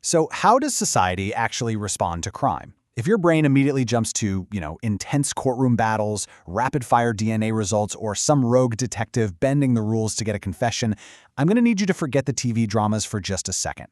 So how does society actually respond to crime? If your brain immediately jumps to, intense courtroom battles, rapid-fire DNA results, or some rogue detective bending the rules to get a confession, I'm going to need you to forget the TV dramas for just a second.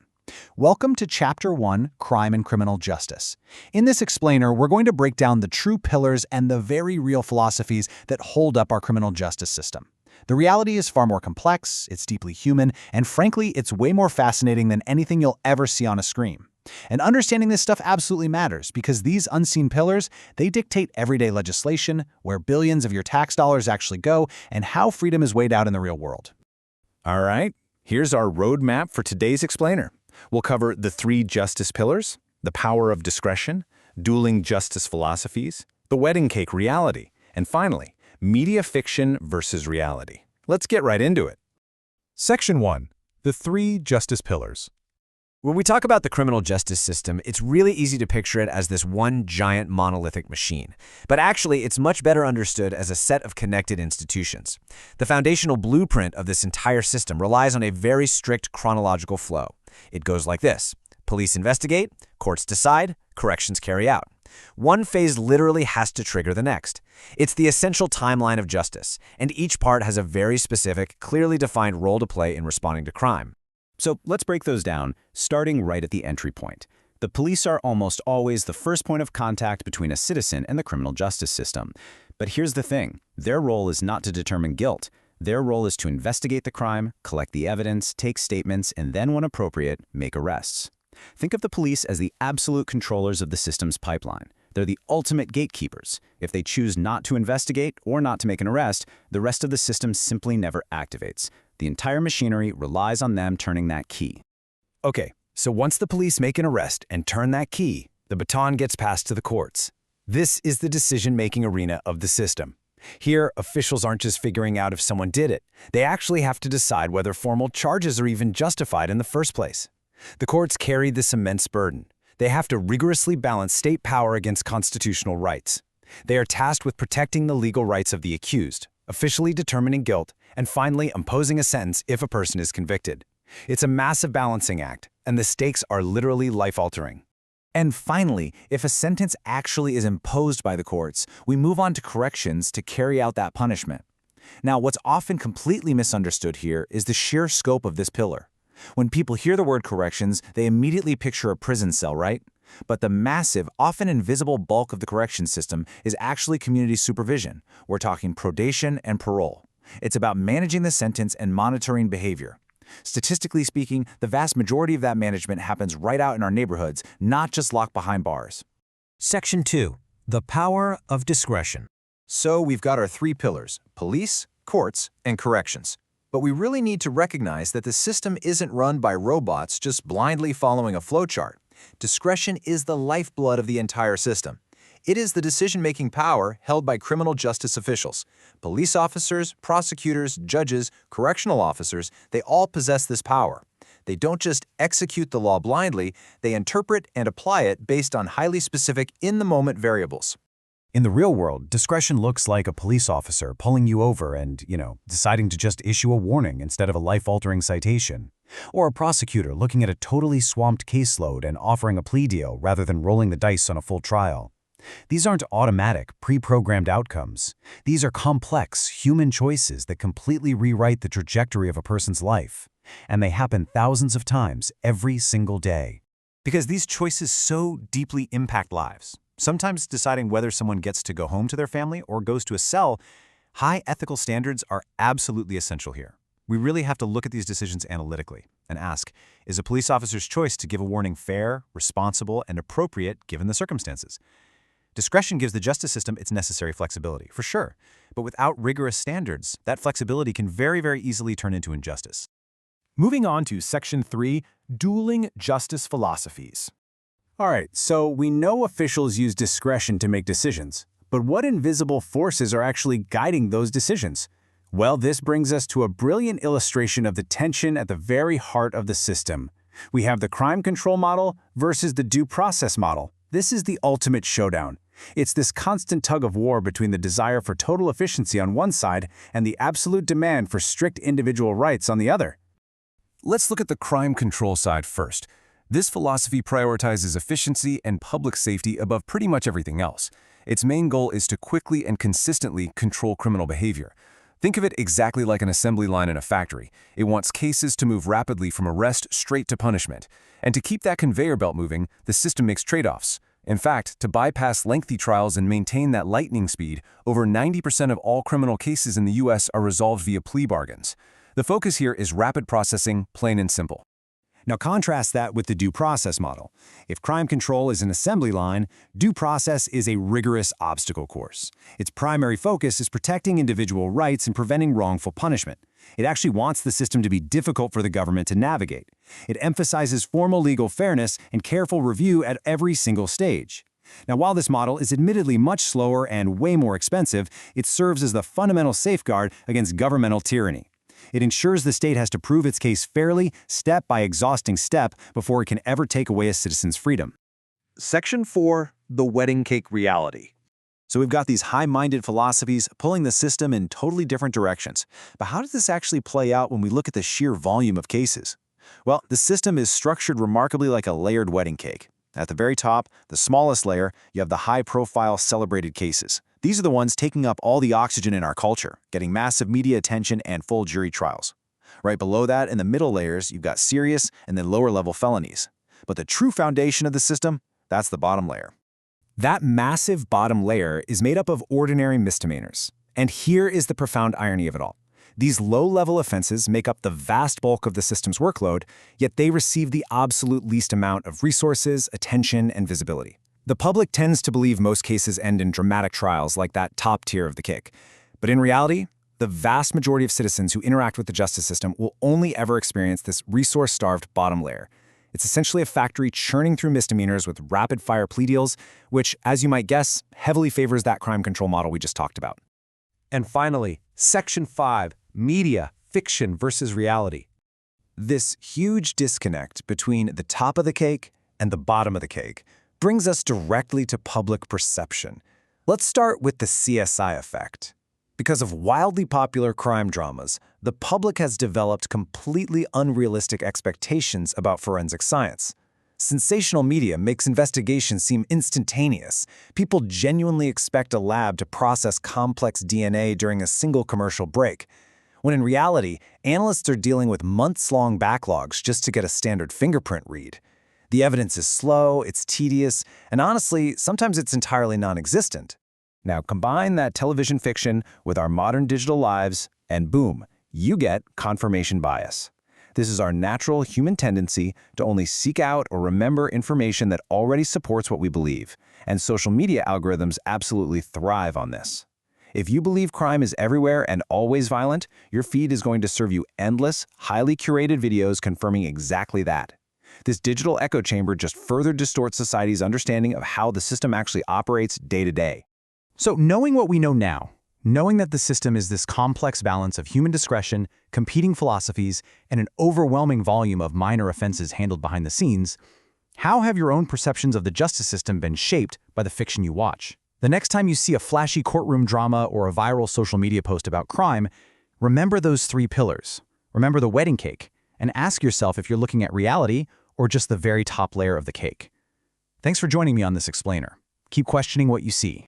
Welcome to Chapter 1, Crime and Criminal Justice. In this explainer, we're going to break down the true pillars and the very real philosophies that hold up our criminal justice system. The reality is far more complex, it's deeply human, and frankly, it's way more fascinating than anything you'll ever see on a screen. And understanding this stuff absolutely matters because these unseen pillars, they dictate everyday legislation, where billions of your tax dollars actually go, and how freedom is weighed out in the real world. All right, here's our roadmap for today's explainer. We'll cover the 3 justice pillars, the power of discretion, dueling justice philosophies, the wedding cake reality, and finally, media fiction versus reality. Let's get right into it. Section 1. The 3 justice pillars. When we talk about the criminal justice system, it's really easy to picture it as this one giant monolithic machine. But actually, it's much better understood as a set of connected institutions. The foundational blueprint of this entire system relies on a very strict chronological flow. It goes like this. Police investigate, courts decide, corrections carry out. One phase literally has to trigger the next. It's the essential timeline of justice, and each part has a very specific, clearly defined role to play in responding to crime. So let's break those down, starting right at the entry point. The police are almost always the first point of contact between a citizen and the criminal justice system. But here's the thing, their role is not to determine guilt. Their role is to investigate the crime, collect the evidence, take statements, and then, when appropriate, make arrests. Think of the police as the absolute controllers of the system's pipeline. They're the ultimate gatekeepers. If they choose not to investigate or not to make an arrest, the rest of the system simply never activates. The entire machinery relies on them turning that key. Okay, so once the police make an arrest and turn that key, the baton gets passed to the courts. This is the decision-making arena of the system. Here, officials aren't just figuring out if someone did it. They actually have to decide whether formal charges are even justified in the first place. The courts carry this immense burden. They have to rigorously balance state power against constitutional rights. They are tasked with protecting the legal rights of the accused, officially determining guilt, and finally imposing a sentence if a person is convicted. It's a massive balancing act, and the stakes are literally life-altering. And finally, if a sentence actually is imposed by the courts, we move on to corrections to carry out that punishment. Now, what's often completely misunderstood here is the sheer scope of this pillar. When people hear the word corrections, they immediately picture a prison cell, right? But the massive, often invisible bulk of the correction system is actually community supervision. We're talking probation and parole. It's about managing the sentence and monitoring behavior. Statistically speaking, the vast majority of that management happens right out in our neighborhoods, not just locked behind bars. Section 2. The Power of Discretion. So we've got our 3 pillars: police, courts, and corrections. But we really need to recognize that the system isn't run by robots just blindly following a flowchart. Discretion is the lifeblood of the entire system. It is the decision-making power held by criminal justice officials. Police officers, prosecutors, judges, correctional officers, they all possess this power. They don't just execute the law blindly, they interpret and apply it based on highly specific, in-the-moment variables. In the real world, discretion looks like a police officer pulling you over and, deciding to just issue a warning instead of a life-altering citation. Or a prosecutor looking at a totally swamped caseload and offering a plea deal rather than rolling the dice on a full trial. These aren't automatic, pre-programmed outcomes. These are complex, human choices that completely rewrite the trajectory of a person's life. And they happen thousands of times every single day. Because these choices so deeply impact lives. Sometimes deciding whether someone gets to go home to their family or goes to a cell, high ethical standards are absolutely essential here. We really have to look at these decisions analytically and ask, is a police officer's choice to give a warning fair, responsible, and appropriate given the circumstances? Discretion gives the justice system its necessary flexibility, for sure, but without rigorous standards, that flexibility can very, very easily turn into injustice. Moving on to Section 3, Dueling Justice Philosophies. All right, so we know officials use discretion to make decisions, but what invisible forces are actually guiding those decisions? Well, this brings us to a brilliant illustration of the tension at the very heart of the system. We have the crime control model versus the due process model. This is the ultimate showdown. It's this constant tug of war between the desire for total efficiency on one side and the absolute demand for strict individual rights on the other. Let's look at the crime control side first. This philosophy prioritizes efficiency and public safety above pretty much everything else. Its main goal is to quickly and consistently control criminal behavior. Think of it exactly like an assembly line in a factory. It wants cases to move rapidly from arrest straight to punishment. And to keep that conveyor belt moving, the system makes trade-offs. In fact, to bypass lengthy trials and maintain that lightning speed, over 90% of all criminal cases in the US are resolved via plea bargains. The focus here is rapid processing, plain and simple. Now contrast that with the due process model. If crime control is an assembly line, due process is a rigorous obstacle course. Its primary focus is protecting individual rights and preventing wrongful punishment. It actually wants the system to be difficult for the government to navigate. It emphasizes formal legal fairness and careful review at every single stage. Now, while this model is admittedly much slower and way more expensive, it serves as the fundamental safeguard against governmental tyranny. It ensures the state has to prove its case fairly, step by exhausting step, before it can ever take away a citizen's freedom. Section 4, the wedding cake reality. So we've got these high-minded philosophies pulling the system in totally different directions. But how does this actually play out when we look at the sheer volume of cases? Well, the system is structured remarkably like a layered wedding cake. At the very top, the smallest layer, you have the high-profile celebrated cases. These are the ones taking up all the oxygen in our culture, getting massive media attention and full jury trials. Right below that, in the middle layers, you've got serious and then lower-level felonies. But the true foundation of the system, that's the bottom layer. That massive bottom layer is made up of ordinary misdemeanors. And here is the profound irony of it all. These low-level offenses make up the vast bulk of the system's workload, yet they receive the absolute least amount of resources, attention, and visibility. The public tends to believe most cases end in dramatic trials like that top tier of the cake. But in reality, the vast majority of citizens who interact with the justice system will only ever experience this resource-starved bottom layer. It's essentially a factory churning through misdemeanors with rapid-fire plea deals, which, as you might guess, heavily favors that crime control model we just talked about. And finally, Section 5, media, fiction versus reality. This huge disconnect between the top of the cake and the bottom of the cake brings us directly to public perception. Let's start with the CSI Effect. Because of wildly popular crime dramas, the public has developed completely unrealistic expectations about forensic science. Sensational media makes investigations seem instantaneous. People genuinely expect a lab to process complex DNA during a single commercial break, when in reality, analysts are dealing with months-long backlogs just to get a standard fingerprint read. The evidence is slow, it's tedious, and honestly, sometimes it's entirely non-existent. Now combine that television fiction with our modern digital lives, and boom, you get confirmation bias. This is our natural human tendency to only seek out or remember information that already supports what we believe, and social media algorithms absolutely thrive on this. If you believe crime is everywhere and always violent, your feed is going to serve you endless, highly curated videos confirming exactly that. This digital echo chamber just further distorts society's understanding of how the system actually operates day to day. So knowing what we know now, knowing that the system is this complex balance of human discretion, competing philosophies, and an overwhelming volume of minor offenses handled behind the scenes, how have your own perceptions of the justice system been shaped by the fiction you watch? The next time you see a flashy courtroom drama or a viral social media post about crime, remember those 3 pillars. Remember the wedding cake, and ask yourself if you're looking at reality or just the very top layer of the cake. Thanks for joining me on this explainer. Keep questioning what you see.